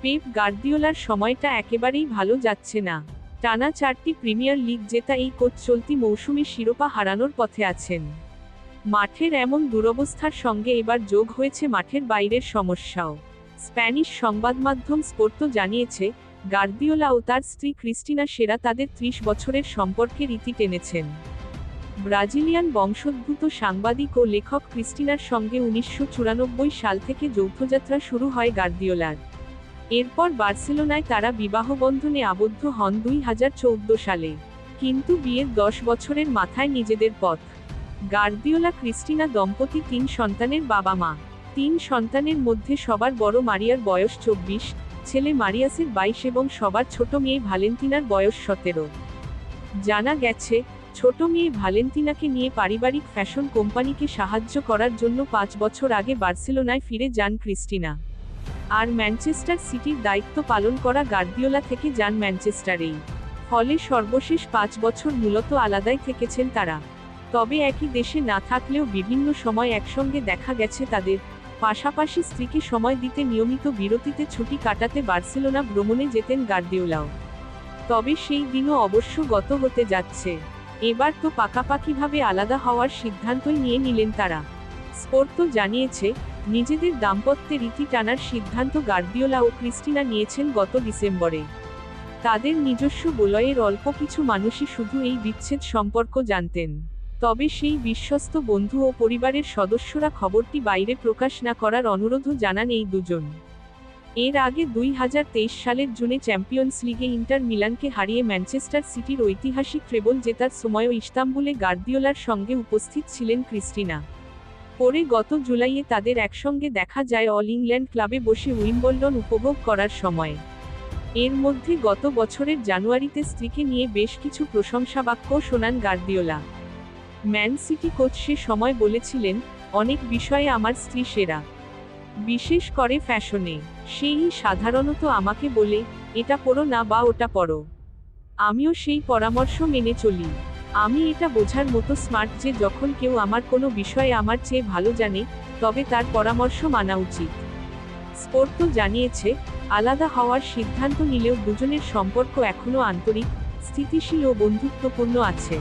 Pep গার্দিওলার সময়টা একেবারেই ভালো যাচ্ছে না। টানা 4টি প্রিমিয়ার লিগ জেতা এই কোচ চলতি মৌসুমে শিরোপা হারানোর পথে আছেন। মাঠের এমন দুরবস্থার সঙ্গে এবার যোগ হয়েছে মাঠের বাইরের সমস্যাও। স্প্যানিশ সংবাদমাধ্যম স্পোর্তো জানিয়েছে, গার্দিওলা ও তার স্ত্রী ক্রিস্টিনা সেরা তাদের 30 বছরের সম্পর্কে রীতি টেনেছেন। ব্রাজিলিয়ান বংশোদ্ভূত সাংবাদিক ও লেখক ক্রিস্টিনার সঙ্গে 1994 সাল থেকে যৌথযাত্রা শুরু হয় গার্দিওলার। এরপর বার্সেলোনায় তারা বিবাহবন্ধনে আবদ্ধ হন 2014 সালে। কিন্তু বিয়ের 10 বছরের মাথায় নিজেদের পথ। গার্দিওলা ক্রিস্টিনা দম্পতি 3 সন্তানের বাবা মা। 3 সন্তানের মধ্যে সবার বড় মারিয়ার বয়স 24, ছেলে মারিয়াসের 22 এবং সবার ছোট মেয়ে ভালেন্তিনার বয়স 17। জানা গেছে, ছোট মেয়ে ভালেন্তিনাকে নিয়ে পারিবারিক ফ্যাশন কোম্পানিকে সাহায্য করার জন্য 5 বছর আগে বার্সেলোনায় ফিরে যান ক্রিস্টিনা। আর ম্যানচেস্টার সিটির দায়িত্ব পালন করা গার্দিওলা থেকে যান ম্যানচেস্টারেই। ফলে সর্বশেষ 5 বছর মূলত আলাদাই থেকেছেন তারা। তবে একই দেশে না থাকলেও বিভিন্ন সময় একসঙ্গে দেখা গেছে তাদের। পাশাপাশি স্ত্রীকে সময় দিতে নিয়মিত বিরতিতে ছুটি কাটাতে বার্সেলোনা ভ্রমণে যেতেন গার্দিওলাও। তবে সেই দিনও অবশ্য গত হতে যাচ্ছে। এবার তো পাকাপাকিভাবে আলাদা হওয়ার সিদ্ধান্তই নিয়ে নিলেন তারা। স্পোর্তো জানিয়েছে, নিজেদের দাম্পত্যে রীতি টানার সিদ্ধান্ত গার্দিওলা ও ক্রিস্টিনা নিয়েছেন গত ডিসেম্বরে। তাদের নিজস্ব বলয়ের অল্প কিছু মানুষই শুধু এই বিচ্ছেদ সম্পর্ক জানতেন। তবে সেই বিশ্বস্ত বন্ধু ও পরিবারের সদস্যরা খবরটি বাইরে প্রকাশ না করার অনুরোধও জানান এই দুজন। এর আগে 2023 সালের জুনে চ্যাম্পিয়ন্স লিগে ইন্টার মিলানকে হারিয়ে ম্যানচেস্টার সিটির ঐতিহাসিক ট্রেবল জেতার সময়ও ইস্তাম্বুলে গার্দিওলার সঙ্গে উপস্থিত ছিলেন ক্রিস্টিনা। পরে গত জুলাইয়ে তাদের একসঙ্গে দেখা যায় অল ইংল্যান্ড ক্লাবে বসে উইম্বলডন উপভোগ করার সময়। এর মধ্যে গত বছরের জানুয়ারিতে স্ত্রীকে নিয়ে বেশ কিছু প্রশংসাবাক্য শোনান গার্দিওলা। ম্যান সিটি কোচ সে সময় বলেছিলেন, অনেক বিষয়ে আমার স্ত্রী সেরা। বিশেষ করে ফ্যাশনে। সেই সাধারণত আমাকে বলে, এটা পরো না বা ওটা পরো। আমিও সেই পরামর্শ মেনে চলি। আমি এটা বোঝার মতো স্মার্ট যে যখন কেউ আমার কোনো বিষয়ে আমার চেয়ে ভালো জানে, তবে তার পরামর্শ মানা উচিত। স্পোর্তো জানিয়েছে, আলাদা হওয়ার সিদ্ধান্ত নিলেও দুজনের সম্পর্ক এখনও আন্তরিক, স্থিতিশীল ও বন্ধুত্বপূর্ণ আছে।